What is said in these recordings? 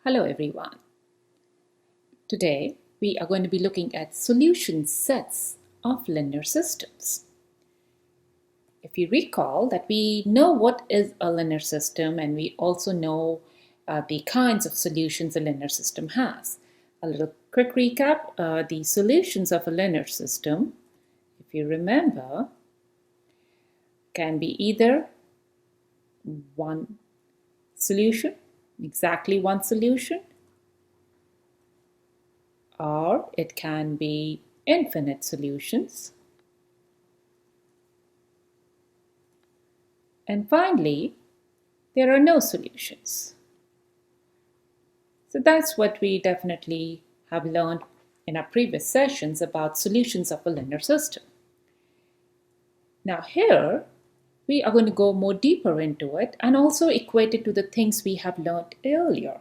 Hello everyone. Today we are going to be looking at solution sets of linear systems. If you recall that we know what is a linear system and we also know the kinds of solutions a linear system has. A little quick recap, the solutions of a linear system, if you remember, can be either one solution, exactly one solution, or it can be infinite solutions. And finally, there are no solutions. So that's what we definitely have learned in our previous sessions about solutions of a linear system. Now here, we are going to go more deeper into it and also equate it to the things we have learned earlier.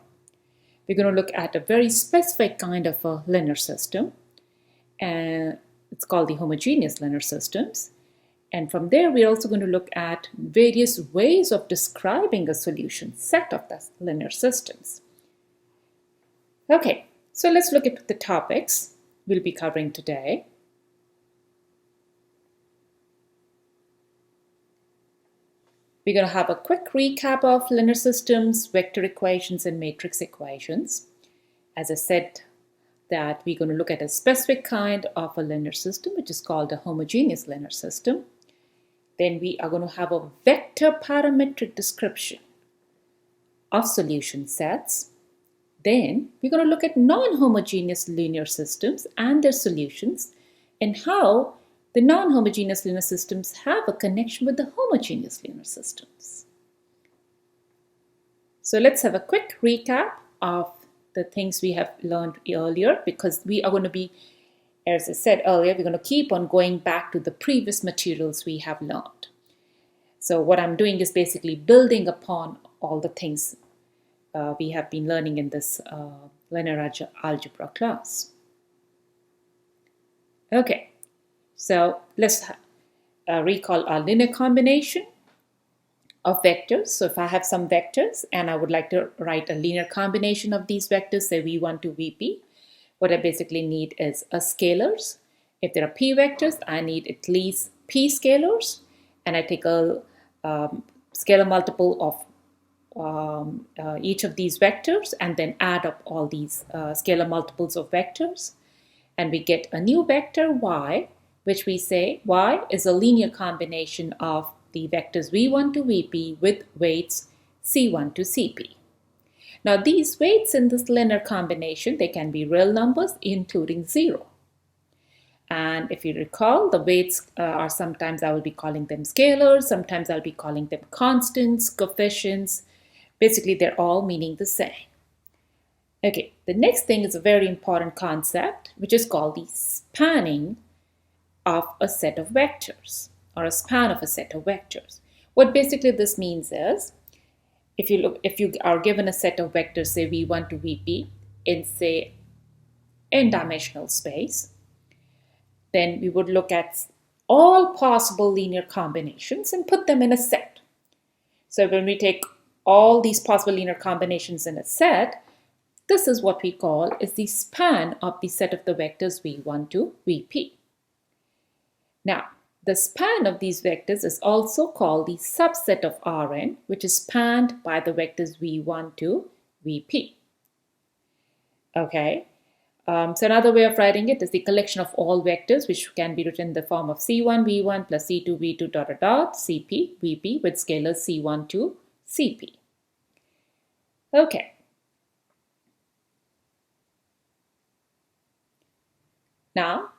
We're going to look at a very specific kind of a linear system, and it's called the homogeneous linear systems. And from there, we're also going to look at various ways of describing a solution set of the linear systems. Okay, so let's look at the topics we'll be covering today. We're going to have a quick recap of linear systems, vector equations, and matrix equations. As I said, that we're going to look at a specific kind of a linear system, which is called a homogeneous linear system. Then we are going to have a vector parametric description of solution sets. Then we're going to look at non-homogeneous linear systems and their solutions and how the non-homogeneous linear systems have a connection with the homogeneous linear systems. So let's have a quick recap of the things we have learned earlier, because we are going to be, as I said earlier, we're going to keep on going back to the previous materials we have learned. So what I'm doing is basically building upon all the things we have been learning in this linear algebra class. Okay, so let's recall our linear combination of vectors. So if I have some vectors and I would like to write a linear combination of these vectors, say v1 to vp, what I basically need is a scalars. If there are p vectors, I need at least p scalars, and I take a scalar multiple of each of these vectors and then add up all these scalar multiples of vectors, and we get a new vector y, which we say y is a linear combination of the vectors v1 to vp with weights c1 to cp. Now these weights in this linear combination, they can be real numbers including 0. And if you recall, the weights are sometimes I will be calling them scalars, sometimes I'll be calling them constants, coefficients. Basically, they're all meaning the same. Okay, the next thing is a very important concept, which is called the spanning of a set of vectors, or a span of a set of vectors. What basically this means is, if you are given a set of vectors, say v1 to vp, in say n-dimensional space, then we would look at all possible linear combinations and put them in a set. So when we take all these possible linear combinations in a set, this is what we call is the span of the set of the vectors v1 to vp. Now, the span of these vectors is also called the subset of Rn, which is spanned by the vectors v1 to vp. Okay. So another way of writing it is the collection of all vectors, which can be written in the form of c1 v1 plus c2 v2 dot dot dot cp vp with scalars c1 to cp. Okay. Now,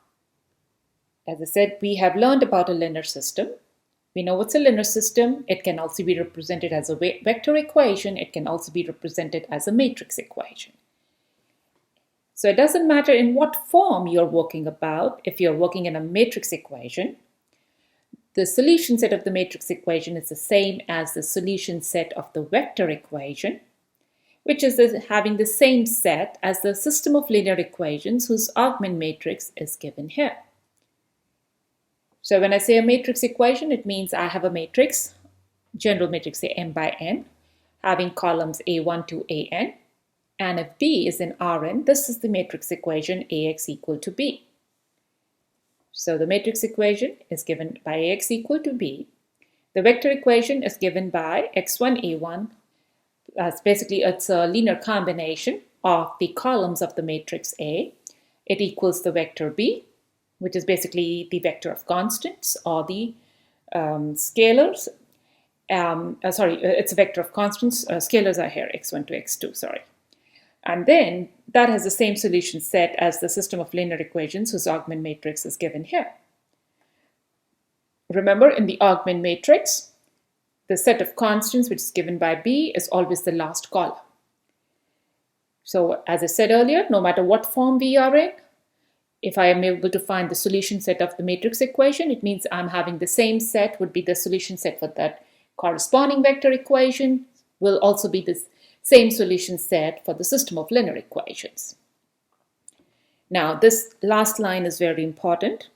as I said, we have learned about a linear system. We know what's a linear system. It can also be represented as a vector equation. It can also be represented as a matrix equation. So it doesn't matter in what form you're working about. If you're working in a matrix equation, the solution set of the matrix equation is the same as the solution set of the vector equation, which is having the same set as the system of linear equations whose augment matrix is given here. So when I say a matrix equation, it means I have a matrix, general matrix say m by n, having columns a1 to an, And if B is in Rn, this is the matrix equation Ax equal to B. So the matrix equation is given by Ax equal to B. The vector equation is given by x1, a1. Basically, it's a linear combination of the columns of the matrix A. It equals the vector B, which is basically the vector of constants or the scalars. It's a vector of constants. Scalars are here, x1 to x2, sorry. And then that has the same solution set as the system of linear equations whose augment matrix is given here. Remember, in the augment matrix, the set of constants which is given by B is always the last column. So as I said earlier, no matter what form we are in, if I am able to find the solution set of the matrix equation, it means I'm having the same set would be the solution set for that corresponding vector equation, will also be the same solution set for the system of linear equations. Now, this last line is very important.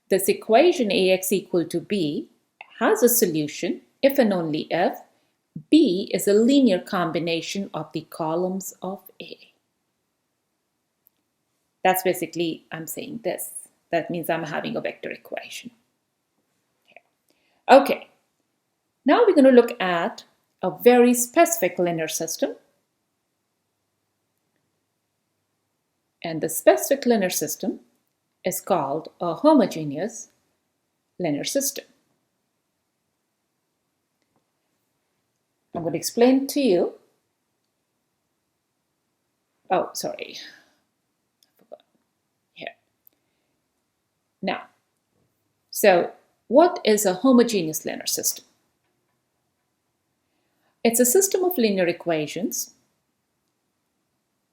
This equation Ax equal to B has a solution if and only if B is a linear combination of the columns of A. That's basically, I'm saying this. That means I'm having a vector equation. Okay, now we're going to look at a very specific linear system. And the specific linear system is called a homogeneous linear system. I'm going to explain to you. Oh, sorry. Here. Now, so what is a homogeneous linear system? It's a system of linear equations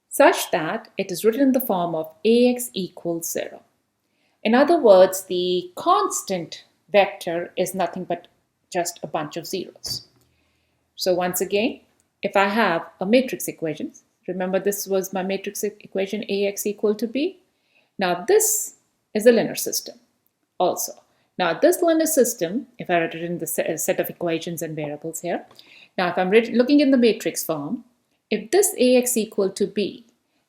such that it is written in the form of Ax equals 0. In other words, the constant vector is nothing but just a bunch of zeros. So once again, if I have a matrix equation, remember this was my matrix equation Ax equal to B. Now this is a linear system also. Now this linear system, if I write it in the set of equations and variables here, now if I'm looking in the matrix form, if this Ax equal to B,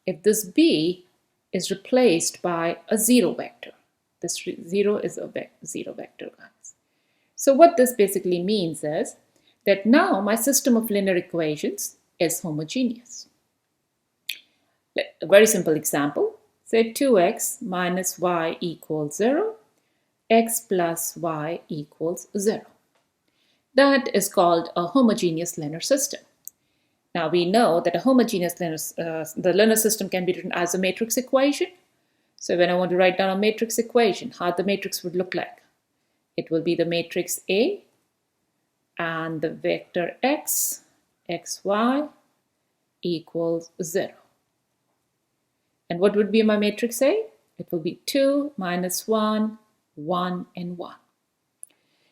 if this B is replaced by a zero vector, this 0 is a zero vector, guys. So what this basically means is that now my system of linear equations is homogeneous. A very simple example, say 2x minus y equals 0, x plus y equals 0. That is called a homogeneous linear system. Now we know that a homogeneous the linear system can be written as a matrix equation. So when I want to write down a matrix equation, how the matrix would look like? It will be the matrix A and the vector x, xy equals 0. And what would be my matrix A? It will be 2 minus 1, 1 and 1.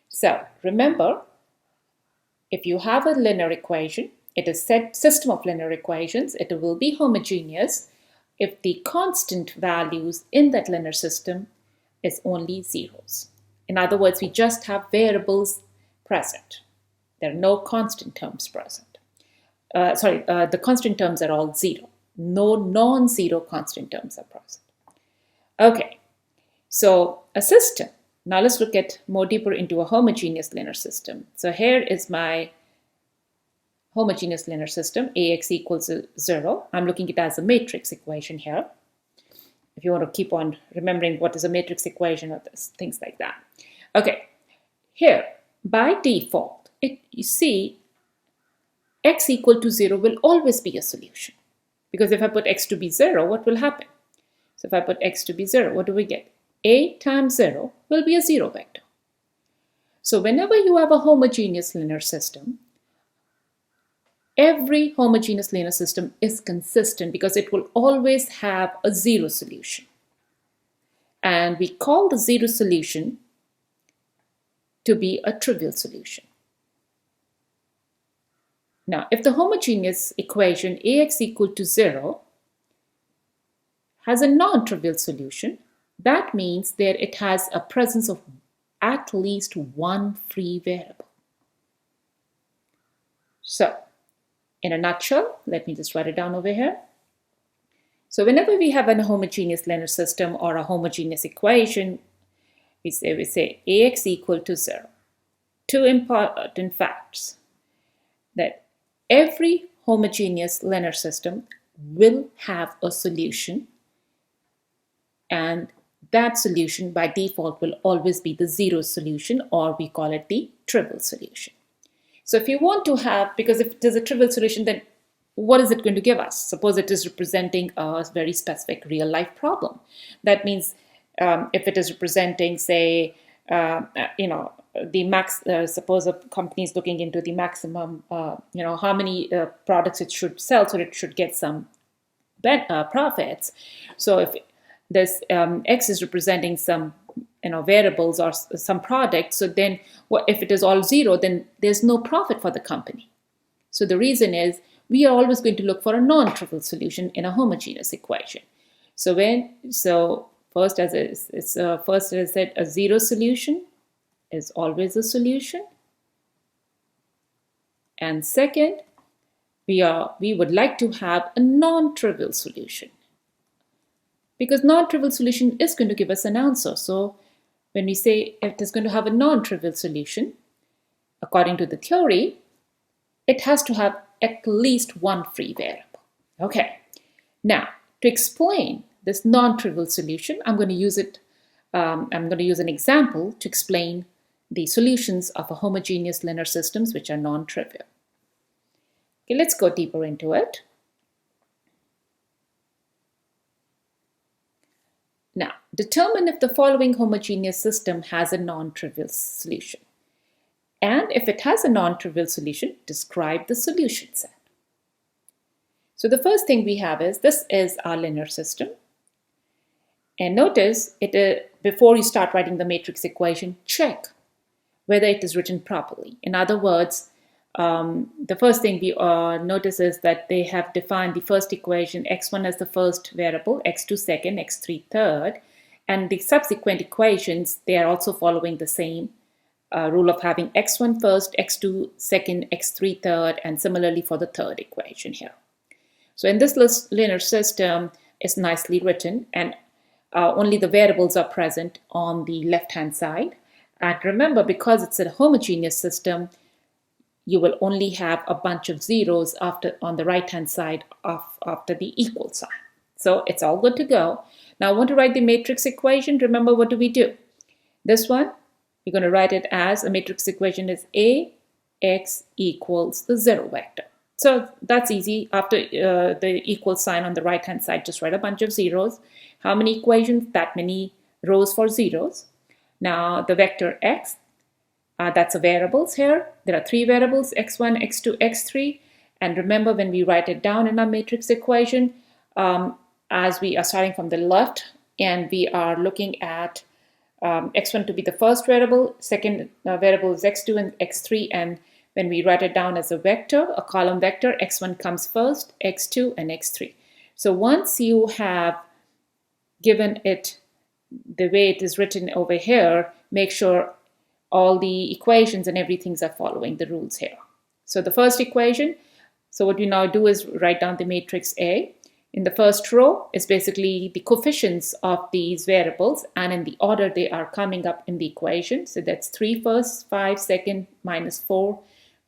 So remember, if you have a linear equation, it is a system of linear equations, it will be homogeneous if the constant values in that linear system is only zeros. In other words, we just have variables present. There are no constant terms present. The constant terms are all 0. No non-zero constant terms are present. Okay, so a system. Now let's look at more deeper into a homogeneous linear system. So here is my homogeneous linear system, Ax equals 0. I'm looking at it as a matrix equation here. If you want to keep on remembering what is a matrix equation or things like that. Okay, here by default, you see x equal to 0 will always be a solution. Because if I put x to be 0, what will happen? So if I put x to be 0, what do we get? A times 0 will be a 0 vector. So whenever you have a homogeneous linear system, every homogeneous linear system is consistent because it will always have a 0 solution. And we call the 0 solution to be a trivial solution. Now, if the homogeneous equation Ax equal to 0 has a non-trivial solution, that means that it has a presence of at least one free variable. So, in a nutshell, let me just write it down over here. So whenever we have an homogeneous linear system or a homogeneous equation, we say AX equal to 0. Two important facts: that every homogeneous linear system will have a solution, and that solution by default will always be the zero solution, or we call it the trivial solution. So if you want to have, because if it is a trivial solution, then what is it going to give us? Suppose it is representing a very specific real life problem. That means if it is representing, say, the max, suppose a company is looking into the maximum, how many products it should sell, so it should get some profits. So if this X is representing some variables or some products, so then if it is all zero, then there's no profit for the company. So the reason is we are always going to look for a non-trivial solution in a homogeneous equation. So first, as I said, a zero solution is always a solution, and second, we would like to have a non-trivial solution, because non-trivial solution is going to give us an answer. So when we say it is going to have a non-trivial solution, according to the theory, it has to have at least one free variable. Okay, now to explain this non-trivial solution, I'm going to use an example to explain the solutions of a homogeneous linear systems which are non-trivial. Okay, let's go deeper into it. Now, determine if the following homogeneous system has a non-trivial solution. And if it has a non-trivial solution, describe the solution set. So the first thing we have is, this is our linear system. And notice, before you start writing the matrix equation, check whether it is written properly. In other words, the first thing we notice is that they have defined the first equation, x1 as the first variable, x2 second, x3 third, and the subsequent equations, they are also following the same rule of having x1 first, x2 second, x3 third, and similarly for the third equation here. So in this linear system, it's nicely written, and only the variables are present on the left-hand side. And remember, because it's a homogeneous system, you will only have a bunch of zeros on the right-hand side after the equal sign. So it's all good to go. Now I want to write the matrix equation. Remember, what do we do? This one, you're going to write it as a matrix equation is AX equals the 0 vector. So that's easy. After the equal sign on the right-hand side, just write a bunch of zeros. How many equations? That many rows for zeros. Now the vector X, that's a variables here. There are three variables, x1, x2, x3. And remember, when we write it down in our matrix equation, as we are starting from the left, and we are looking at x1 to be the first variable, second variable is x2 and x3, and when we write it down as a vector, a column vector, x1 comes first, x2 and x3. So once you have given it the way it is written over here, make sure all the equations and everything are following the rules here. So the first equation, so what you now do is write down the matrix A. In the first row is basically the coefficients of these variables, and in the order they are coming up in the equation. So that's 3 first, 5 second, minus 4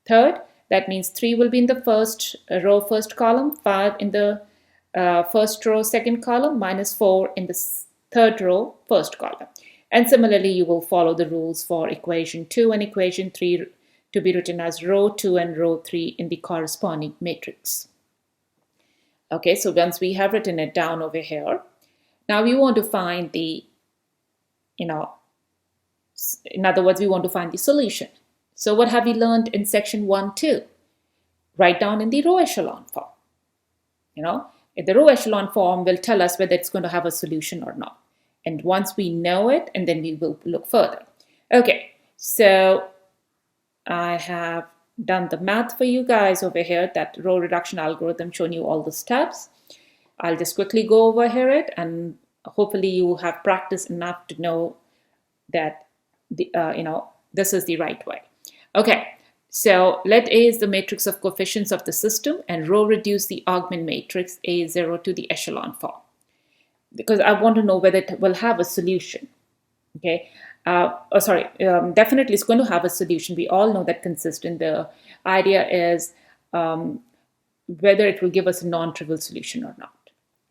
third. That means 3 will be in the first row, first column, 5 in the first row, second column, minus 4 in the third row, first column. And similarly, you will follow the rules for equation 2 and equation 3 to be written as row 2 and row 3 in the corresponding matrix. Okay, so once we have written it down over here, now we want to find the, in other words, we want to find the solution. So what have we learned in section 1-2? Write down in the row echelon form. The row echelon form will tell us whether it's going to have a solution or not. And once we know it, and then we will look further. Okay, so I have done the math for you guys over here, that row reduction algorithm, showing you all the steps. I'll just quickly go over here it, and hopefully you have practiced enough to know that this is the right way. Okay, So let A is the matrix of coefficients of the system and rho reduce the augment matrix A0 to the echelon form, because I want to know whether it will have a solution. Okay. Definitely it's going to have a solution. We all know that consistent. The idea is whether it will give us a non-trivial solution or not.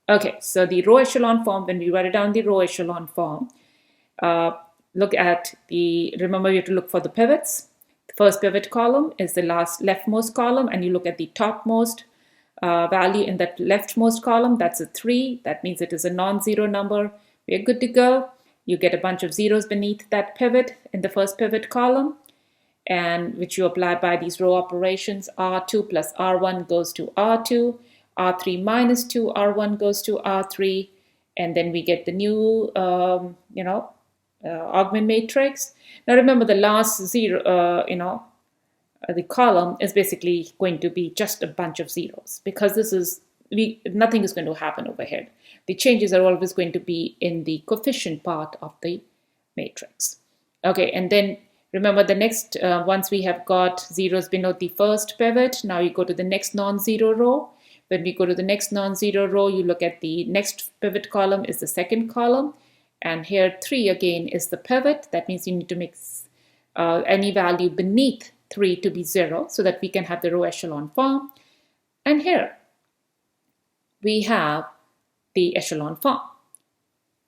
Okay, so the row echelon form, when we write it down the row echelon form, remember you have to look for the pivots. The first pivot column is the last leftmost column, and you look at the topmost value in that leftmost column. That's a 3. That means it is a non-zero number. We're good to go. You get a bunch of zeros beneath that pivot in the first pivot column, and which you apply by these row operations. R2 plus R1 goes to R2. R3 minus 2, R1 goes to R3. And then we get the new, augment matrix. Now remember, the last zero, the column is basically going to be just a bunch of zeros, because nothing is going to happen over here. The changes are always going to be in the coefficient part of the matrix. Okay, and then remember the next, once we have got zeros below the first pivot, now you go to the next non-zero row. When we go to the next non-zero row, you look at the next pivot column is the second column. And here 3 again is the pivot. That means you need to make any value beneath 3 to be 0 so that we can have the row echelon form. And here we have the echelon form.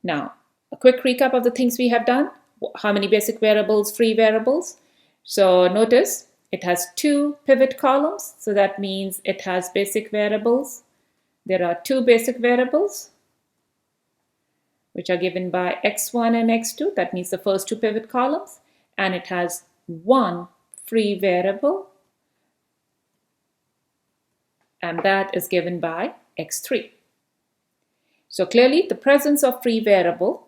Now, a quick recap of the things we have done. How many basic variables, free variables? So notice it has 2 pivot columns. So that means it has basic variables. There are 2 basic variables, which are given by x1 and x2. That means the first 2 pivot columns. And it has 1 free variable, and that is given by x3. So clearly the presence of free variable,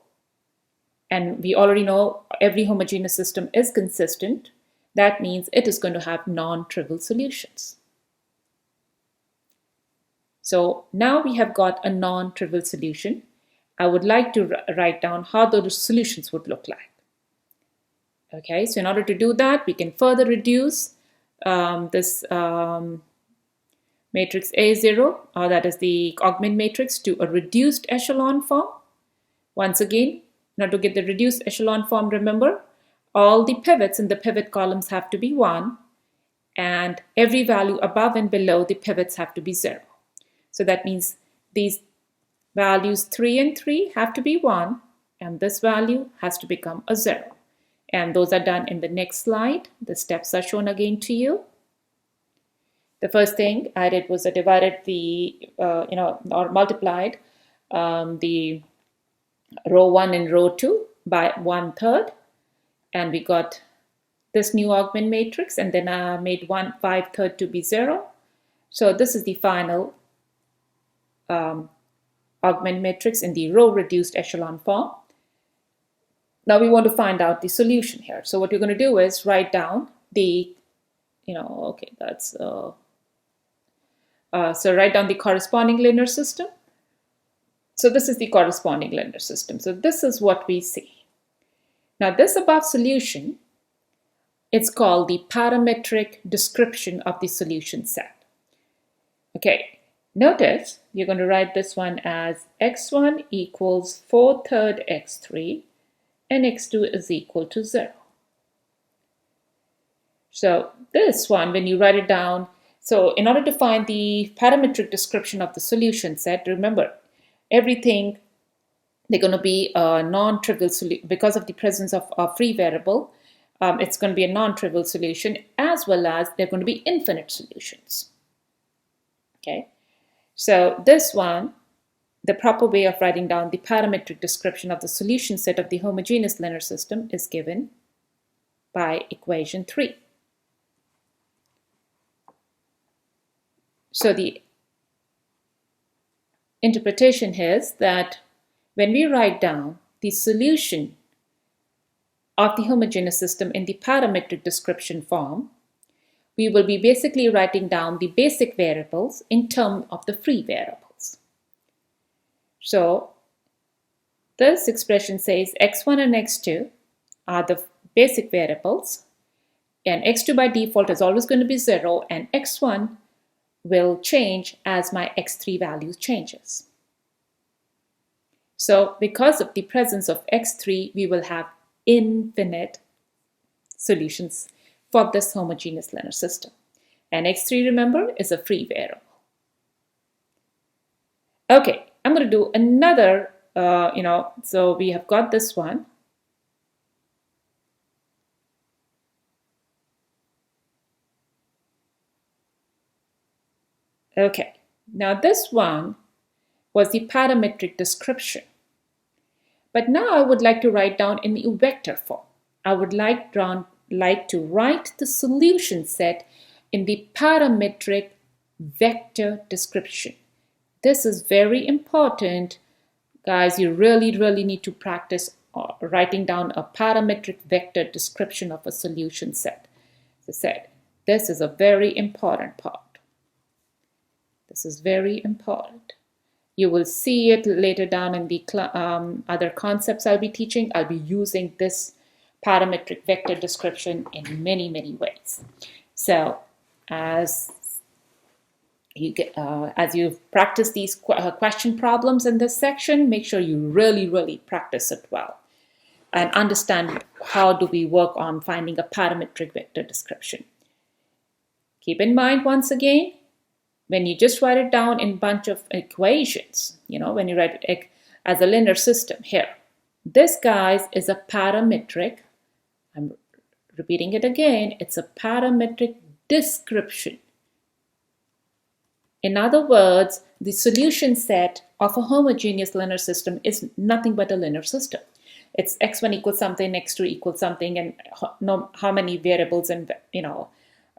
and we already know every homogeneous system is consistent, that means it is going to have non-trivial solutions. So now we have got a non-trivial solution. I would like to write down how those solutions would look like. Okay, so in order to do that, we can further reduce this matrix A0, or that is the augment matrix, to a reduced echelon form. Once again, in order to get the reduced echelon form, remember, all the pivots in the pivot columns have to be 1, and every value above and below the pivots have to be 0. So that means these values 3 and 3 have to be 1, and this value has to become a 0. And those are done in the next slide. The steps are shown again to you. The first thing I did was I divided or multiplied the row 1 and row 2 by 1/3, and we got this new augment matrix, and then I made 1/5 to be 0. So this is the final augment matrix in the row reduced echelon form. Now we want to find out the solution here. So what you're going to do is write down the, so write down the corresponding linear system. So this is the corresponding linear system. So this is what we see. Now this above solution, it's called the parametric description of the solution set. Okay, notice you're going to write this one as x1 equals 4/3 x3 and x2 is equal to 0. So this one, when you write it down, so in order to find the parametric description of the solution set, remember, everything, they're going to be a non-trivial solution because of the presence of a free variable. It's going to be a non-trivial solution, as well as they're going to be infinite solutions. Okay, so this one, the proper way of writing down the parametric description of the solution set of the homogeneous linear system is given by equation 3. So the interpretation is that when we write down the solution of the homogeneous system in the parametric description form, we will be basically writing down the basic variables in terms of the free variables. So this expression says x1 and x2 are the basic variables, And x2 by default is always going to be 0, and x1 will change as my x3 value changes. So because of the presence of x3, we will have infinite solutions for this homogeneous linear system. And x3, remember, is a free variable. Okay, I'm going to do another, so we have got this one. Okay, now this one was the parametric description. But now I would like to write down in a vector form. I would like to write the solution set in the parametric vector description. This is very important, guys. You really need to practice writing down a parametric vector description of a solution set. As I said, this is a very important part. This is very important. You will see it later down in the other concepts I'll be teaching. I'll be using this parametric vector description in many ways. So as you practice these question problems in this section, make sure you really practice it well and understand how do we work on finding a parametric vector description. Keep in mind, once again, when you just write it down in a bunch of equations, when you write it as a linear system here, this, guys, is a parametric. I'm repeating it again. It's a parametric description. In other words, the solution set of a homogeneous linear system is nothing but a linear system. It's x1 equals something, x2 equals something, and how many variables and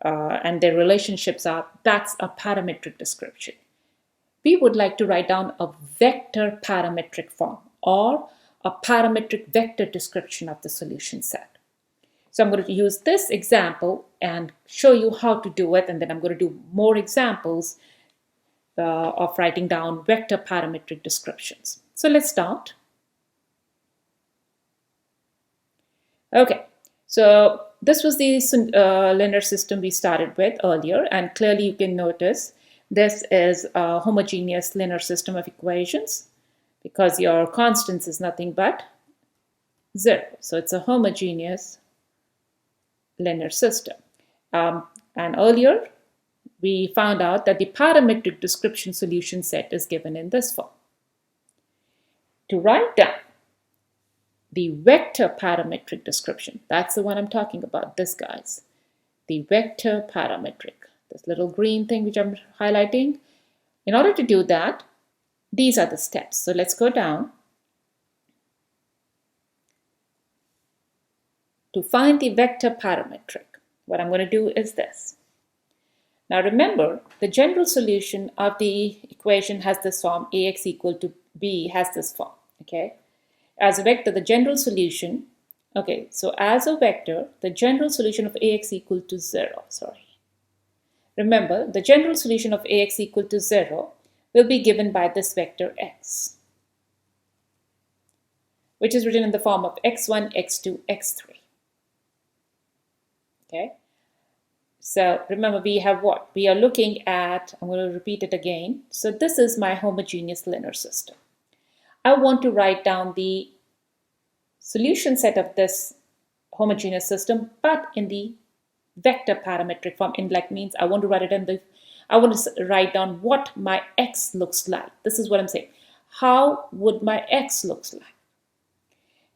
and their relationships are. That's a parametric description. We would like to write down a vector parametric form or a parametric vector description of the solution set. So I'm going to use this example and show you how to do it, and then I'm going to do more examples of writing down vector parametric descriptions. So let's start. Okay, so this was the linear system we started with earlier, and clearly you can notice this is a homogeneous linear system of equations because your constants is nothing but 0. So it's a homogeneous linear system. And earlier we found out that the parametric description solution set is given in this form. To write down the vector parametric description, that's the one I'm talking about, this, guys. The vector parametric, this little green thing which I'm highlighting. In order to do that, these are the steps. So let's go down. To find the vector parametric, what I'm going to do is this. Now remember, the general solution of the equation has this form, ax equal to b has this form, okay? As a vector, the general solution, okay, so as a vector, the general solution of ax equal to 0, Remember, the general solution of ax equal to 0 will be given by this vector x, which is written in the form of x1, x2, x3, okay? So remember, we have what? We are looking at, I'm going to repeat it again. So this is my homogeneous linear system. I want to write down the solution set of this homogeneous system, but in the vector parametric form. Means I want to write it in I want to write down what my x looks like. This is what I'm saying. How would my x looks like?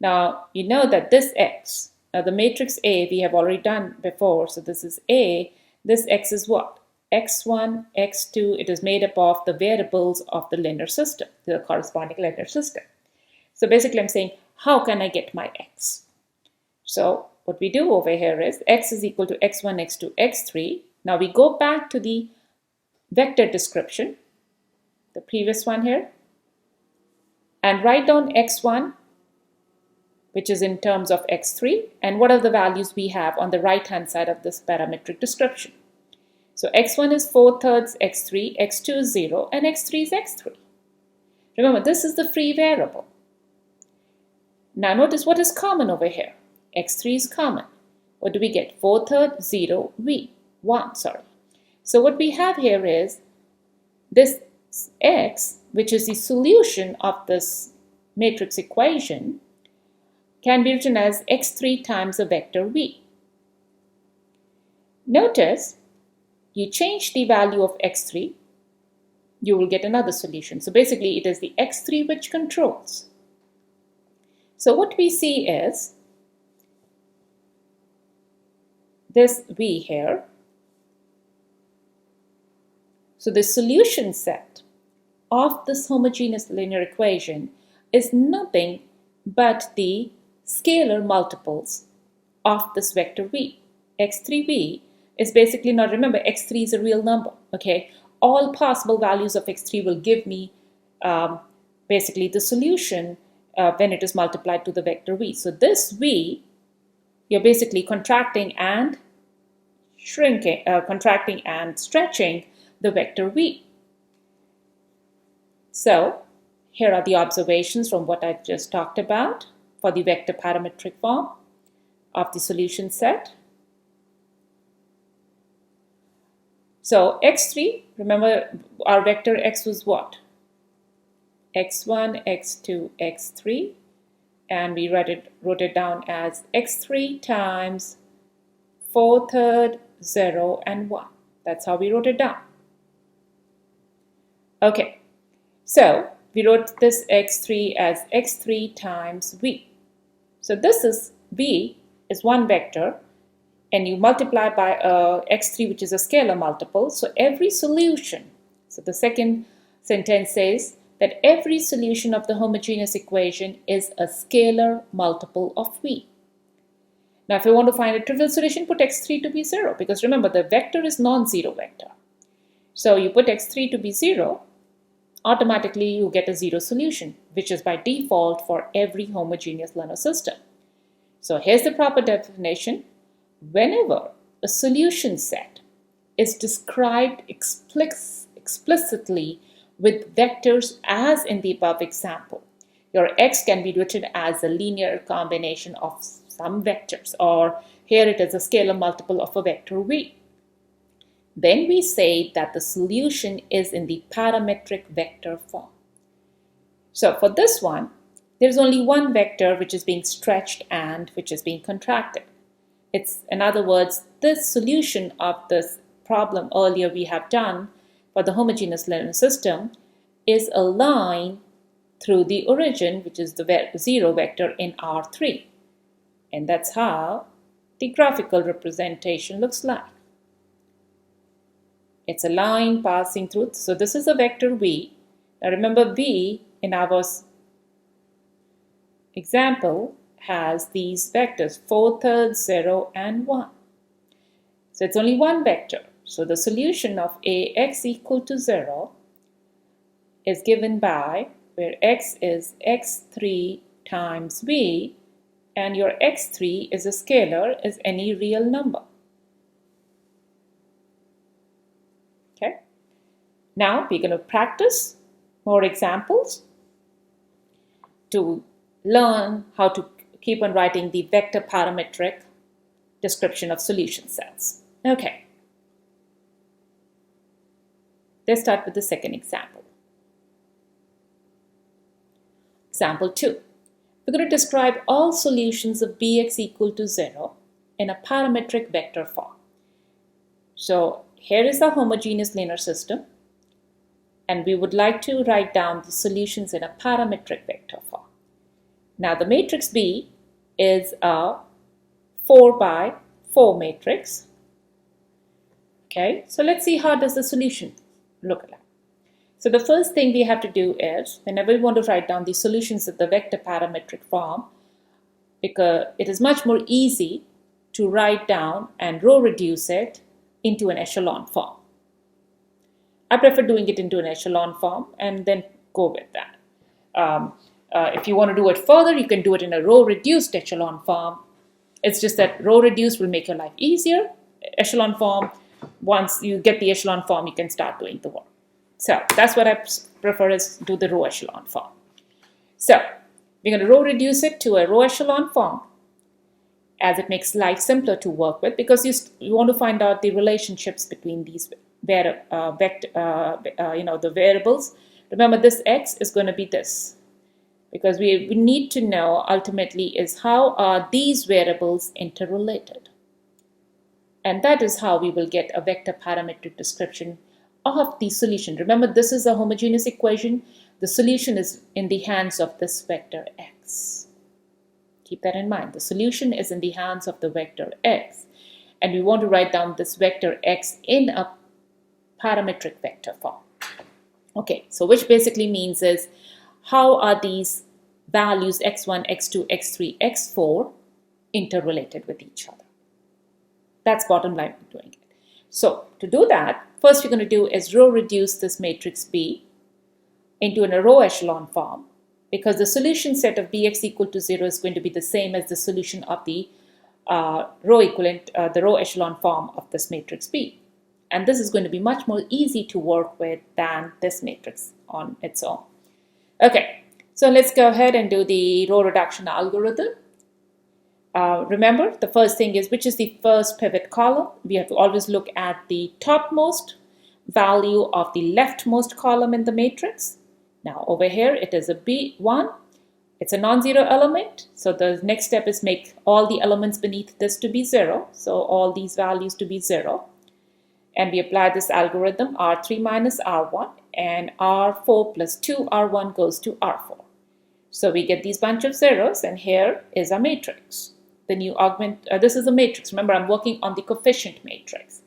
Now, you know that this x, the matrix A we have already done before, so this is A. This x is what? x1, x2, it is made up of the variables of the linear system, the corresponding linear system. So basically I'm saying, how can I get my x? So what we do over here is x is equal to x1, x2, x3. Now we go back to the vector description, the previous one here, and write down x1, which is in terms of x3, and what are the values we have on the right hand side of this parametric description. So x1 is 4/3 x3, x2 is 0, and x3 is x3. Remember, this is the free variable. Now notice what is common over here. x3 is common. What do we get? 4/3, 0, v, 1, sorry. So what we have here is this x, which is the solution of this matrix equation, can be written as x3 times a vector v. Notice, you change the value of x3, you will get another solution. So basically it is the x3 which controls. So what we see is this v here. So the solution set of this homogeneous linear equation is nothing but the scalar multiples of this vector v. x3v is basically, now remember, x3 is a real number, okay? All possible values of x3 will give me basically the solution when it is multiplied to the vector v. So this v, you're basically contracting and shrinking, contracting and stretching the vector v. So here are the observations from what I've just talked about for the vector parametric form of the solution set. So x3, remember our vector x was what? x1, x2, x3, and we wrote it down as x3 times 4/3, 0, and 1. That's how we wrote it down. Okay, so we wrote this x3 as x3 times v. So this is v is one vector, and you multiply by x3, which is a scalar multiple. So every solution, so the second sentence says that every solution of the homogeneous equation is a scalar multiple of v. Now if you want to find a trivial solution, put x3 to be 0, because remember the vector is non-zero vector. So you put x3 to be 0, automatically you get a 0 solution, which is by default for every homogeneous linear system. So here's the proper definition. Whenever a solution set is described explicitly with vectors as in the above example, your x can be written as a linear combination of some vectors, or here it is a scalar multiple of a vector v. Then we say that the solution is in the parametric vector form. So for this one, there's only one vector which is being stretched and which is being contracted. It's, in other words, this solution of this problem earlier we have done for the homogeneous linear system is a line through the origin, which is the 0 vector in R3. And that's how the graphical representation looks like. It's a line passing through. So this is a vector v. Now remember, v in our example has these vectors 4/3, 0, and 1. So it's only one vector. So the solution of Ax equal to 0 is given by where x is x3 times v, and your x3 is a scalar, is any real number. Okay. Now we're going to practice more examples to learn how to keep on writing the vector parametric description of solution sets. Okay. Let's start with the second example. Example 2. We're going to describe all solutions of Bx equal to 0 in a parametric vector form. So here is a homogeneous linear system, and we would like to write down the solutions in a parametric vector form. Now the matrix B is a 4 by 4 matrix. Okay, so let's see how does the solution look like. So the first thing we have to do is, whenever we want to write down the solutions of the vector parametric form, because it is much more easy to write down and row reduce it into an echelon form. I prefer doing it into an echelon form and then go with that. If you want to do it further, you can do it in a row reduced echelon form. It's just that row reduced will make your life easier. Echelon form, once you get the echelon form, you can start doing the work. So that's what I prefer, is do the row echelon form. So we're going to row reduce it to a row echelon form. as it makes life simpler to work with, because you want to find out the relationships between these the variables. Remember, this x is going to be this, because we need to know ultimately is how are these variables interrelated. And that is how we will get a vector parametric description of the solution. Remember, this is a homogeneous equation. The solution is in the hands of this vector x. Keep that in mind. The solution is in the hands of the vector x. And we want to write down this vector x in a parametric vector form. Okay, so which basically means is how are these values x1, x2, x3, x4 interrelated with each other? That's bottom line of doing it. So to do that, first we're going to do is row reduce this matrix B into a row echelon form, because the solution set of Bx equal to 0 is going to be the same as the solution of the row echelon form of this matrix B. And this is going to be much more easy to work with than this matrix on its own. Okay, so let's go ahead and do the row reduction algorithm. Remember, the first thing is which is the first pivot column. We have to always look at the topmost value of the leftmost column in the matrix. Now over here it is a B1. It's a non-zero element. So the next step is make all the elements beneath this to be 0. So all these values to be 0. And we apply this algorithm R3 minus R1, and R4 plus 2 R1 goes to R4. So we get these bunch of zeros, and here is a matrix. The new augment, this is a matrix. Remember, I'm working on the coefficient matrix.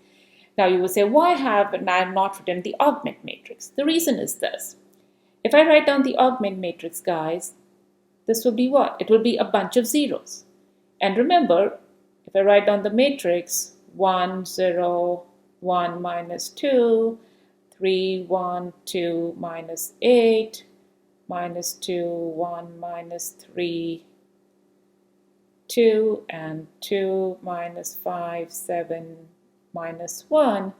Now you will say, why have I not written the augment matrix? The reason is this. If I write down the augment matrix, guys, this will be what? It will be a bunch of zeros. And remember, if I write down the matrix 1, 0, 1 minus 2, 3, 1, 2 minus 8, minus 2, 1 minus 3, 2, and 2 minus 5, 7, minus 1,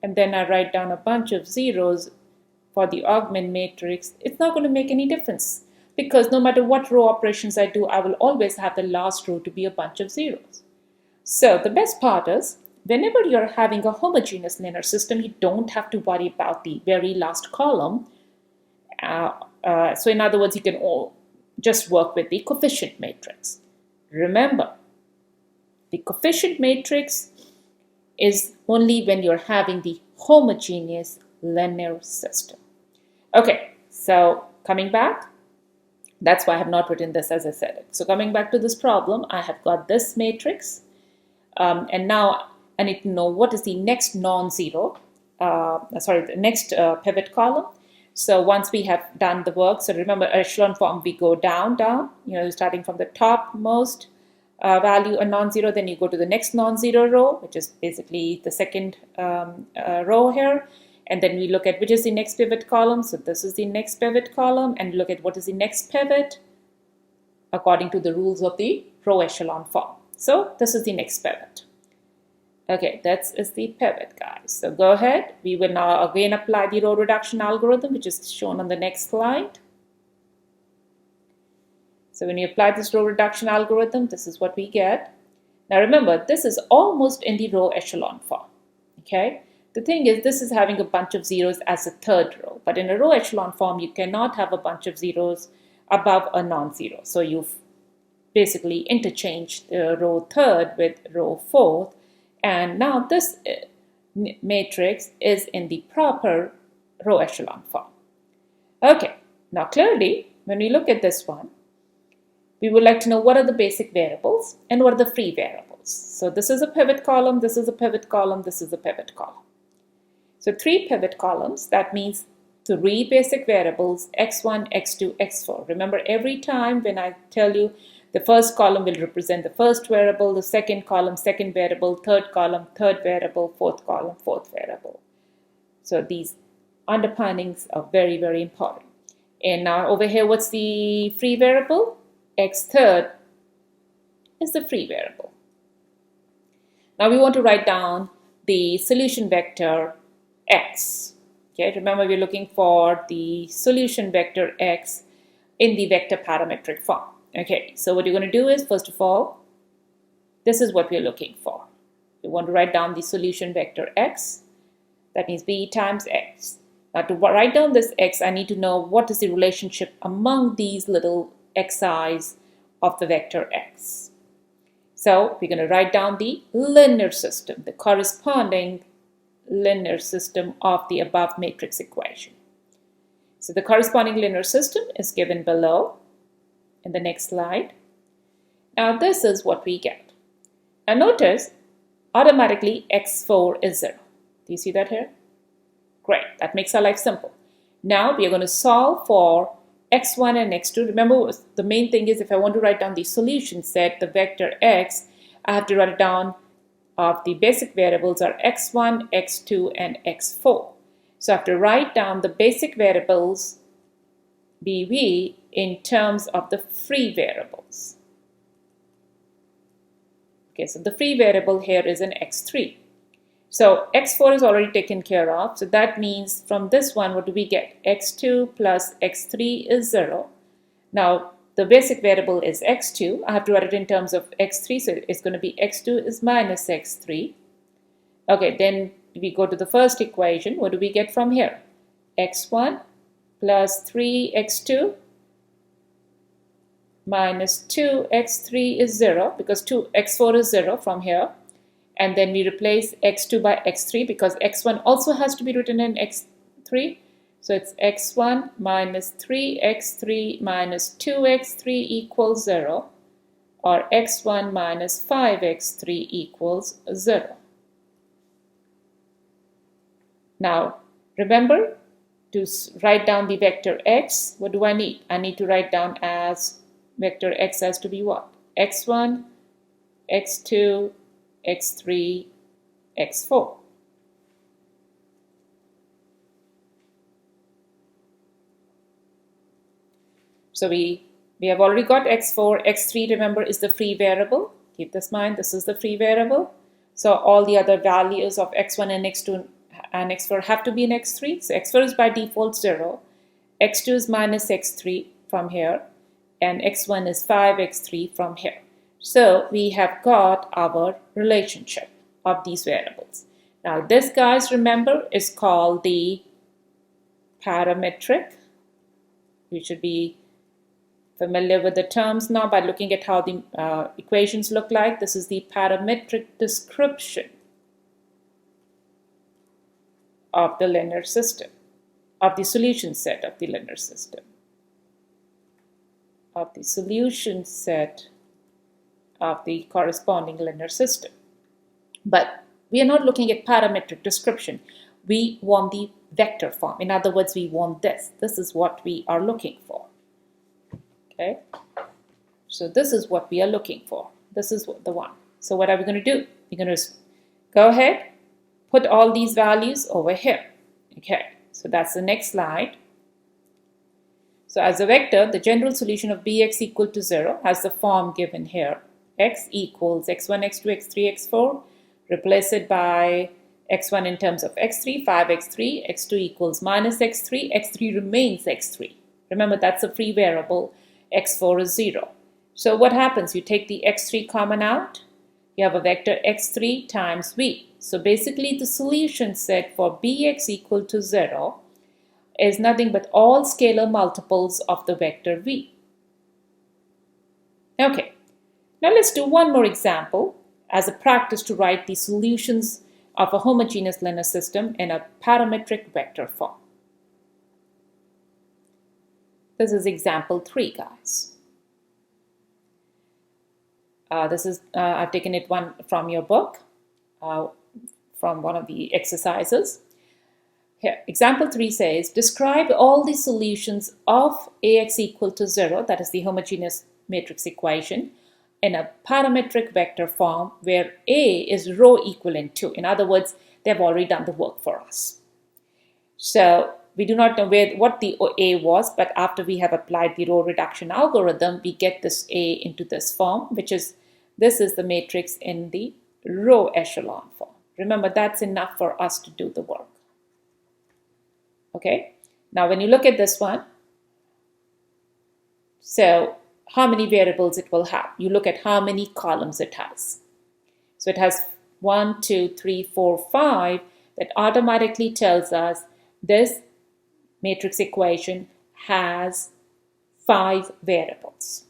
and then I write down a bunch of zeros for the augment matrix, it's not going to make any difference, because no matter what row operations I do, I will always have the last row to be a bunch of zeros. So the best part is, whenever you're having a homogeneous linear system, you don't have to worry about the very last column. So in other words, you can just work with the coefficient matrix. Remember, the coefficient matrix is only when you're having the homogeneous linear system. Okay, so coming back, that's why I have not written this as I said it. So coming back to this problem, I have got this matrix, and now I need to know what is the next the next pivot column. So once we have done the work, so remember echelon form, we go down, starting from the topmost value, a non-zero, then you go to the next non-zero row, which is basically the second row here. And then we look at which is the next pivot column. So this is the next pivot column, and look at what is the next pivot according to the rules of the row echelon form. So this is the next pivot. Okay, that is the pivot, guys. So go ahead. We will now again apply the row reduction algorithm, which is shown on the next slide. So when you apply this row reduction algorithm, this is what we get. Now remember, this is almost in the row echelon form. Okay. The thing is, this is having a bunch of zeros as a third row, but in a row echelon form, you cannot have a bunch of zeros above a non-zero. So you've basically interchanged the row third with row fourth, and now this matrix is in the proper row echelon form. Okay, now clearly, when we look at this one, we would like to know what are the basic variables and what are the free variables. So this is a pivot column, this is a pivot column, this is a pivot column. So 3 pivot columns, that means 3 basic variables, x1, x2, x4. Remember, every time when I tell you the first column will represent the first variable, the second column, second variable, third column, third variable, fourth column, fourth variable. So these underpinnings are very, very important. And now over here, what's the free variable? X third is the free variable. Now we want to write down the solution vector x. Okay, remember we're looking for the solution vector x in the vector parametric form. Okay, so what you're going to do is, first of all, this is what we're looking for. We want to write down the solution vector x. That means b times x. Now to write down this x, I need to know what is the relationship among these little xi's of the vector x. So we're going to write down the linear system, the corresponding linear system of the above matrix equation. So the corresponding linear system is given below in the next slide. Now this is what we get. Now notice automatically x4 is 0. Do you see that here? Great, that makes our life simple. Now we are going to solve for x1 and x2. Remember, the main thing is if I want to write down the solution set, the vector x, I have to write it down of the basic variables are x1, x2, and x4. So I have to write down the basic variables BV in terms of the free variables. Okay, so the free variable here is an x3. So x4 is already taken care of. So that means from this one, what do we get? x2 plus x3 is 0. Now, the basic variable is x2. I have to write it in terms of x3. So it's going to be x2 is minus x3. Okay, then we go to the first equation. What do we get from here? x1 plus 3x2 minus 2x3 is 0 because x4 is 0 from here. And then we replace x2 by x3 because x1 also has to be written in x3. So it's x1 minus 3x3 minus 2x3 equals 0, or x1 minus 5x3 equals 0. Now remember to write down the vector x. What do I need? I need to write down as vector x has to be what? x1, x2, x3, x4. So we have already got x4, x3, remember, is the free variable. Keep this in mind, this is the free variable. So all the other values of x1 and x2 and x4 have to be in x3. So x4 is by default 0, x2 is minus x3 from here, and x1 is 5x3 from here. So we have got our relationship of these variables. Now this, guys, remember, is called the parametric. You should be familiar with the terms now by looking at how the equations look like. This is the parametric description of the linear system, of the solution set of the linear system, of the solution set of the corresponding linear system. But we are not looking at parametric description. We want the vector form. In other words, we want this. This is what we are looking for. Okay? So this is what we are looking for. This is the one. So what are we going to do? We're going to go ahead, put all these values over here. Okay? So that's the next slide. So as a vector, the general solution of Bx equal to 0 has the form given here. X equals x1, x2, x3, x4. Replace it by x1 in terms of x3, 5x3, x2 equals minus x3, x3 remains x3. Remember, that's a free variable, x4 is 0. So what happens? You take the x3 common out, you have a vector x3 times v. So basically the solution set for Bx equal to 0 is nothing but all scalar multiples of the vector v. Okay, now let's do one more example as a practice to write the solutions of a homogeneous linear system in a parametric vector form. This is example 3, guys. I've taken it from your book, from one of the exercises. Here, example 3 says, describe all the solutions of Ax equal to 0, that is the homogeneous matrix equation, in a parametric vector form where A is row equivalent to. In other words, they've already done the work for us. So we do not know what the A was, but after we have applied the row reduction algorithm, we get this A into this form, this is the matrix in the row echelon form. Remember, that's enough for us to do the work. Okay, now when you look at this one, so how many variables it will have? You look at how many columns it has. So it has 1, 2, 3, 4, 5 that automatically tells us this matrix equation has 5 variables.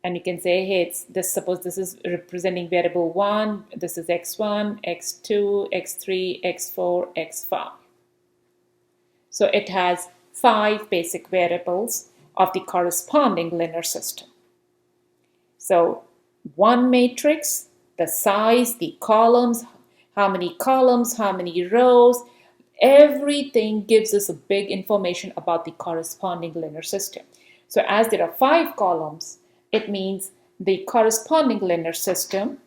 And you can say, hey, it's this, suppose this is representing variable 1, this is x1, x2, x3, x4, x5. So it has 5 basic variables of the corresponding linear system. So one matrix, the size, the columns, how many rows, everything gives us a big information about the corresponding linear system. So as there are 5 columns, it means the corresponding linear system,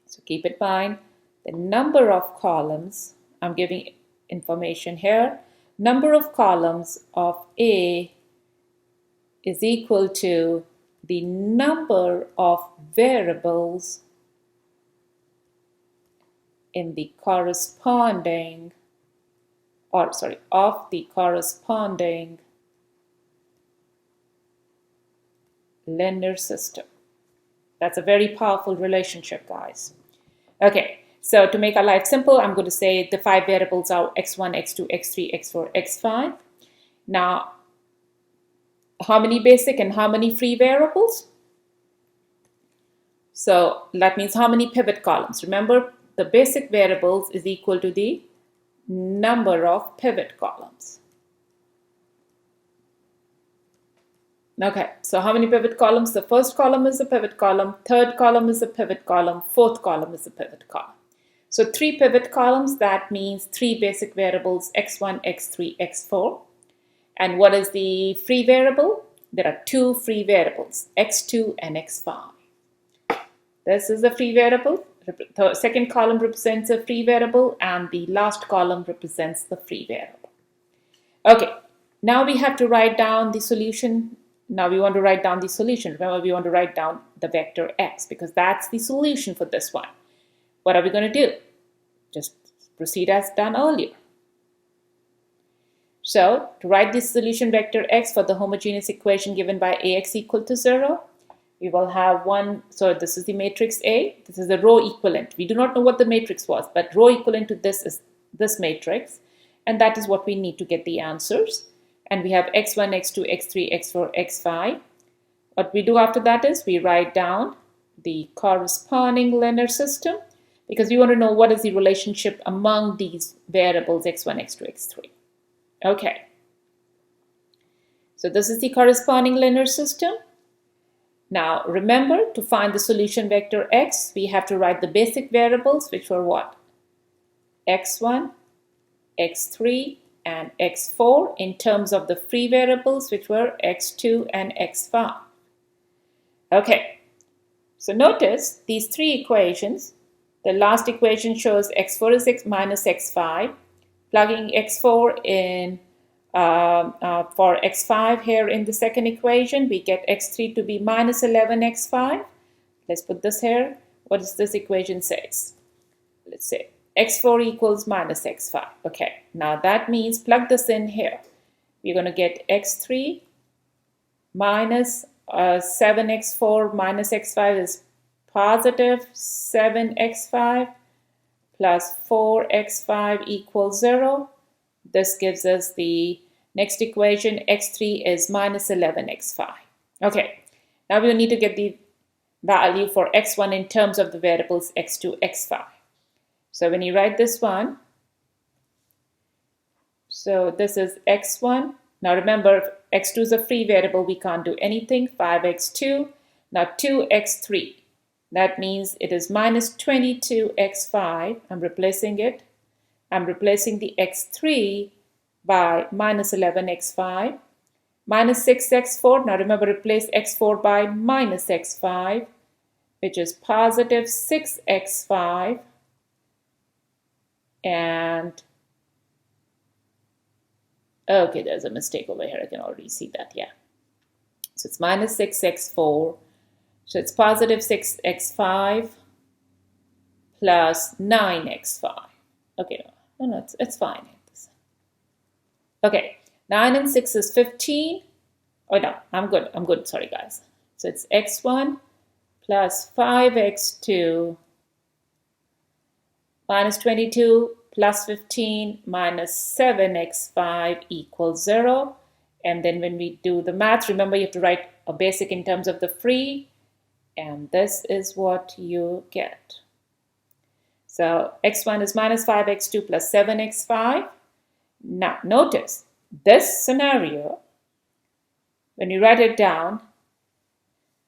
so keep in mind the number of columns, I'm giving information here, number of columns of A is equal to the number of variables in the corresponding, of the corresponding linear system. That's a very powerful relationship, guys. Okay, so to make our life simple, I'm going to say the 5 variables are x1, x2, x3, x4, x5. Now, how many basic and how many free variables? So that means how many pivot columns. Remember, the basic variables is equal to the number of pivot columns. Okay, so how many pivot columns? The first column is a pivot column, third column is a pivot column, fourth column is a pivot column. So 3 pivot columns, that means 3 basic variables, x1, x3, x4. And what is the free variable? There are 2 free variables, x2 and x5. This is a free variable. The second column represents a free variable and the last column represents the free variable. Okay, now we have to write down the solution. Now we want to write down the solution. Remember, we want to write down the vector x because that's the solution for this one. What are we going to do? Just proceed as done earlier. So to write this solution vector x for the homogeneous equation given by ax equal to 0, we will have one, so this is the matrix A, this is the row equivalent. We do not know what the matrix was, but row equivalent to this is this matrix, and that is what we need to get the answers. And we have x1, x2, x3, x4, x5. What we do after that is we write down the corresponding linear system because we want to know what is the relationship among these variables x1, x2, x3. Okay, so this is the corresponding linear system. Now remember, to find the solution vector x, we have to write the basic variables, which were what? x1, x3, and x4 in terms of the free variables, which were x2 and x5. Okay, so notice these 3 equations. The last equation shows x4 is x minus x5. Plugging x4 in for x5 here in the second equation, we get x3 to be minus 11x5. Let's put this here. What does this equation says? Let's say x4 equals minus x5. Okay, now that means plug this in here. We're going to get x3 minus 7x4 minus x5 is positive 7x5 plus 4x5 equals 0. This gives us the next equation, x3 is minus 11x5. Okay, now we need to get the value for x1 in terms of the variables x2, x5. So when you write this one, so this is x1. Now remember, x2 is a free variable, we can't do anything, 5x2. Now 2x3. That means it is minus 22x5. I'm replacing it. I'm replacing the x3 by minus 11x5. Minus 6x4. Now remember, replace x4 by minus x5, which is positive 6x5. And, okay, there's a mistake over here. I can already see that, yeah. So it's minus 6x4. So it's positive 6x5 plus 9x5. Okay, no, it's fine. Okay, 9 and 6 is 15. Oh no, I'm good, sorry guys. So it's x1 plus 5x2 minus 22 plus 15 minus 7x5 equals 0. And then when we do the math, remember you have to write a basic in terms of the free, and this is what you get. So x1 is minus 5x2 plus 7x5. Now notice this scenario, when you write it down,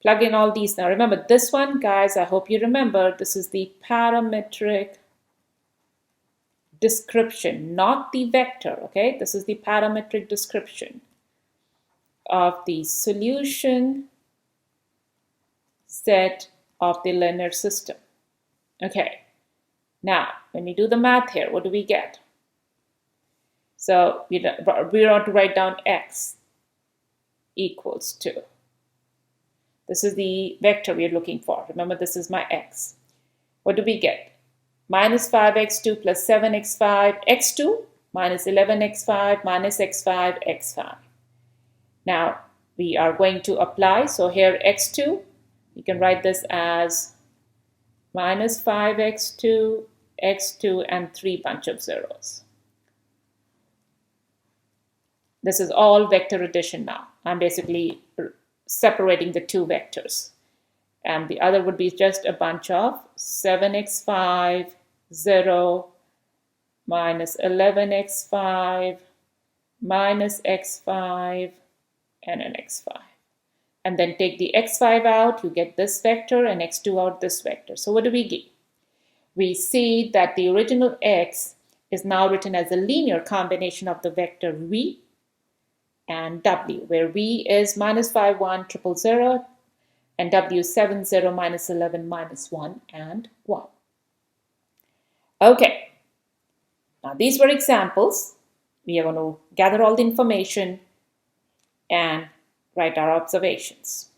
plug in all these. Now remember this one, guys, I hope you remember, this is the parametric description, not the vector, okay? This is the parametric description of the solution set of the linear system. Okay, now when we do the math here, what do we get? So we want to write down x equals 2. This is the vector we are looking for. Remember, this is my x. What do we get? Minus 5x2 plus 7x5, x2 minus 11x5 minus x5, x5. Now we are going to apply. So here x2, you can write this as minus 5x2, x2, and 3 bunch of zeros. This is all vector addition now. I'm basically separating the two vectors. And the other would be just a bunch of 7x5, 0, minus 11x5, minus x5, and an x5. And then take the x5 out, you get this vector, and x2 out, this vector. So what do we get? We see that the original x is now written as a linear combination of the vector v and w, where v is minus 5, 1, 0, 0, and w is 7, 0, minus 11, minus 1, and 1. Okay, now these were examples. We are going to gather all the information and write our observations.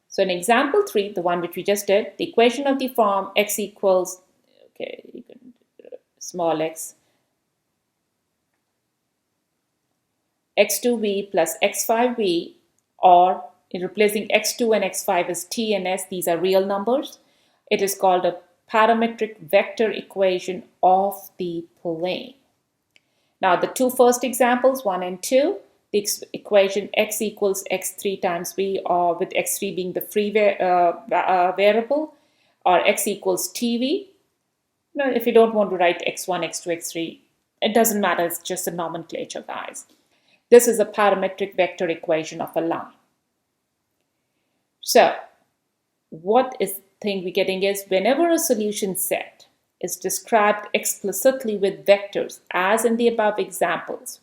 So in example 3, the one which we just did, the equation of the form x equals, okay, you can small x, x2v plus x5v, or in replacing x2 and x5 as t and s, these are real numbers. It is called a parametric vector equation of the plane. Now the two first examples, 1 and 2, the equation x equals x3 times v, or with x3 being the free variable, or x equals tv. Now, if you don't want to write x1, x2, x3, it doesn't matter, it's just a nomenclature, guys. This is a parametric vector equation of a line. So what is the thing we're getting is, whenever a solution set is described explicitly with vectors, as in the above examples,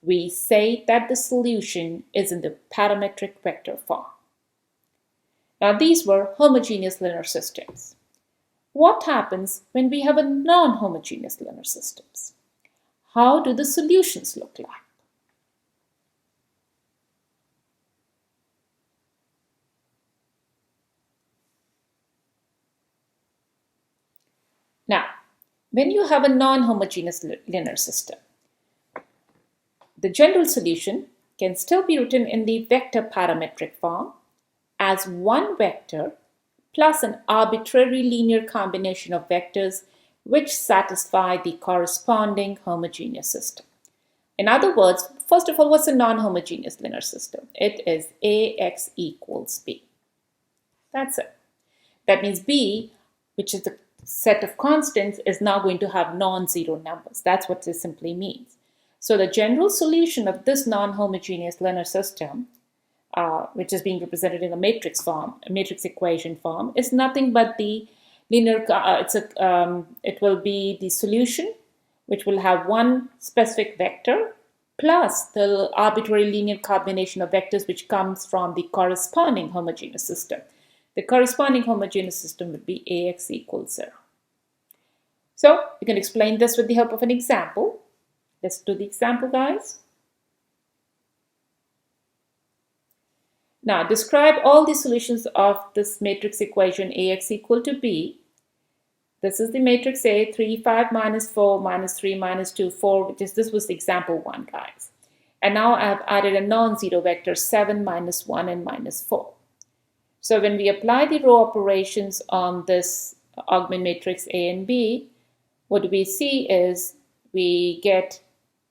we say that the solution is in the parametric vector form. Now these were homogeneous linear systems. What happens when we have a non-homogeneous linear systems? How do the solutions look like? Now, when you have a non-homogeneous linear system, the general solution can still be written in the vector parametric form as one vector plus an arbitrary linear combination of vectors which satisfy the corresponding homogeneous system. In other words, first of all, what's a non-homogeneous linear system? It is AX equals B. That's it. That means B, which is the set of constants, is now going to have non-zero numbers. That's what this simply means. So the general solution of this non-homogeneous linear system, which is being represented in a matrix form, a matrix equation form, is nothing but the linear, it will be the solution which will have one specific vector plus the arbitrary linear combination of vectors which comes from the corresponding homogeneous system. The corresponding homogeneous system would be AX equals 0. So you can explain this with the help of an example. Let's do the example, guys. Now describe all the solutions of this matrix equation AX equal to B. This is the matrix A, 3, 5, minus 4, minus 3, minus 2, 4, this was the example 1, guys. And now I've added a non-zero vector 7, -1, and -4. So when we apply the row operations on this augment matrix A and B, what we see is we get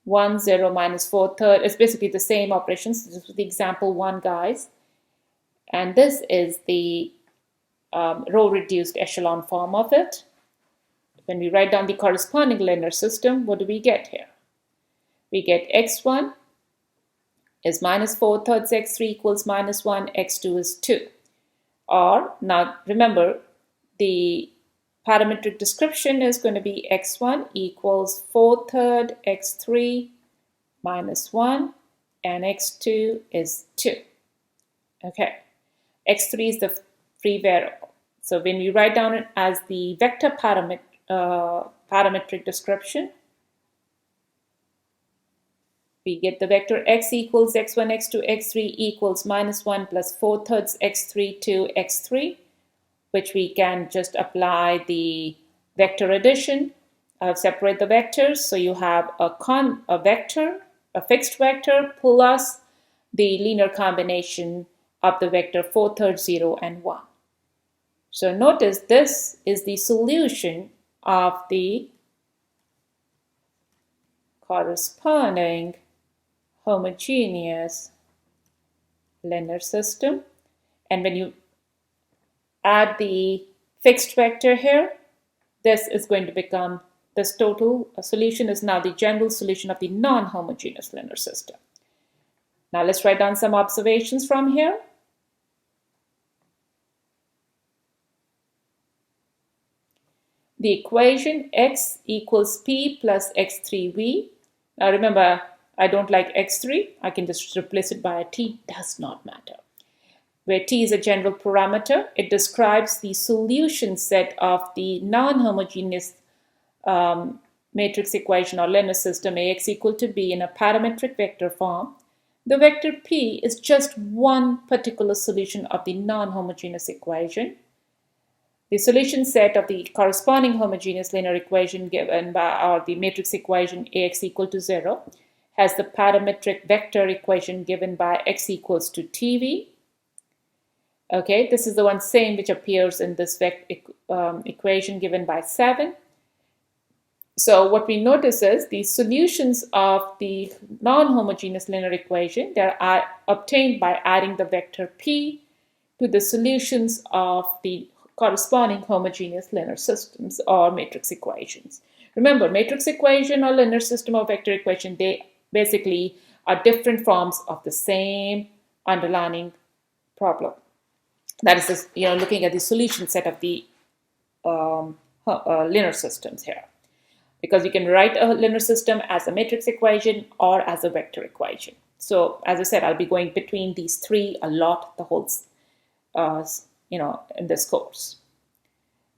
1, 0, -4, third. It's basically the same operations. This is the example 1, guys. And this is the row reduced echelon form of it. When we write down the corresponding linear system, what do we get here? We get x1 is -4 thirds, x3 equals -1, x2 is 2. Or, now remember, the parametric description is going to be x1 equals 4 thirds, x3 -1, and x2 is 2. Okay, x3 is the free variable. So when we write down it as the vector parametric description, we get the vector x equals x1, x2, x3 equals -1 plus 4 thirds, x3 to x3, which we can just apply the vector addition, separate the vectors. So you have a vector, a fixed vector, plus the linear combination of the vector 4 thirds, 0, and 1. So notice this is the solution of the corresponding homogeneous linear system. And when you add the fixed vector here, this is going to become, this total solution is now the general solution of the non-homogeneous linear system. Now let's write down some observations from here. The equation x equals p plus x3v. Now remember, I don't like x3. I can just replace it by a t. Does not matter. Where t is a general parameter, it describes the solution set of the non-homogeneous matrix equation or linear system ax equal to b in a parametric vector form. The vector p is just one particular solution of the non-homogeneous equation. The solution set of the corresponding homogeneous linear equation given by, or the matrix equation ax equal to 0, has the parametric vector equation given by x equals to tv. Okay, this is the one same which appears in this equation given by 7. So what we notice is the solutions of the non-homogeneous linear equation, they are obtained by adding the vector p to the solutions of the corresponding homogeneous linear systems or matrix equations. Remember, matrix equation or linear system or vector equation, they basically are different forms of the same underlying problem. That is, just, looking at the solution set of the linear systems here. Because you can write a linear system as a matrix equation or as a vector equation. So, as I said, I'll be going between these three a lot the whole in this course.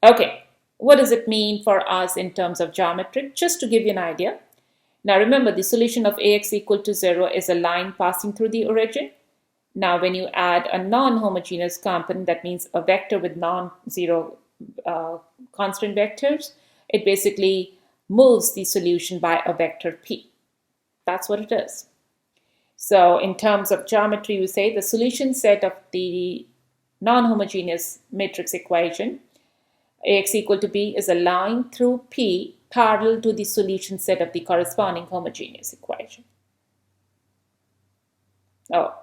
Okay, what does it mean for us in terms of geometric? Just to give you an idea. Now remember, the solution of ax equal to 0 is a line passing through the origin. Now when you add a non-homogeneous component, that means a vector with non-zero constant vectors, it basically moves the solution by a vector p. That's what it is. So in terms of geometry, we say the solution set of the non-homogeneous matrix equation ax equal to b is a line through p parallel to the solution set of the corresponding homogeneous equation. Oh,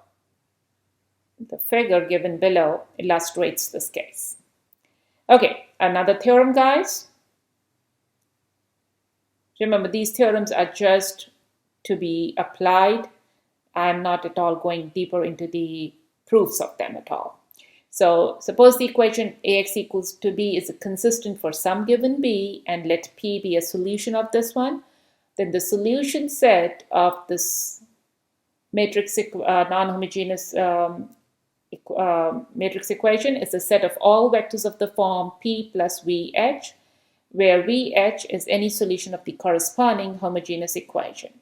the figure given below illustrates this case. Okay, another theorem, guys. Remember, these theorems are just to be applied. I'm not at all going deeper into the proofs of them at all. So suppose the equation ax equals to b is consistent for some given b, and let p be a solution of this one. Then the solution set of this matrix non-homogeneous matrix equation is a set of all vectors of the form p plus vh, where vh is any solution of the corresponding homogeneous equation.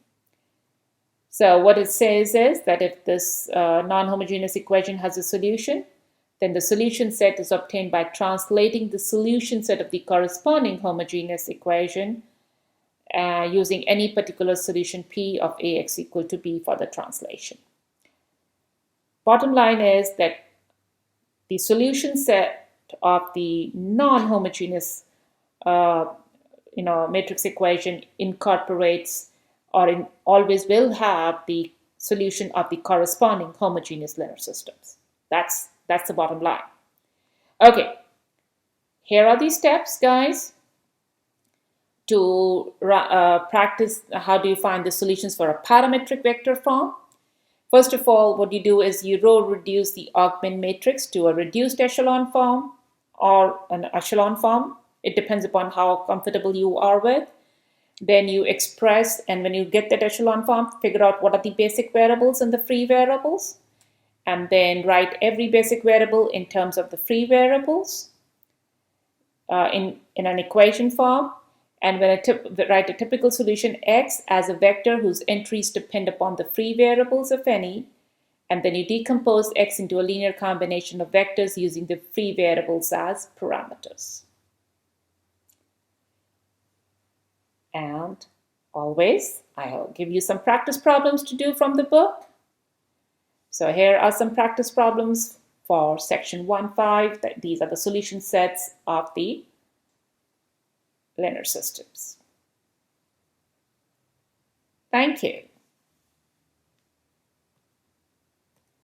So what it says is that if this non-homogeneous equation has a solution, then the solution set is obtained by translating the solution set of the corresponding homogeneous equation using any particular solution P of AX equal to B for the translation. Bottom line is that the solution set of the non-homogeneous matrix equation incorporates or always will have the solution of the corresponding homogeneous linear systems. That's the bottom line. Okay, here are the steps, guys, to practice how do you find the solutions for a parametric vector form. First of all, what you do is you row reduce the augment matrix to a reduced echelon form or an echelon form. It depends upon how comfortable you are with. Then you express, and when you get that echelon form, figure out what are the basic variables and the free variables. And then write every basic variable in terms of the free variables in an equation form. And when write a typical solution X as a vector whose entries depend upon the free variables, if any, and then you decompose X into a linear combination of vectors using the free variables as parameters. And always, I'll give you some practice problems to do from the book. So here are some practice problems for section 1.5. These are the solution sets of the linear systems. Thank you.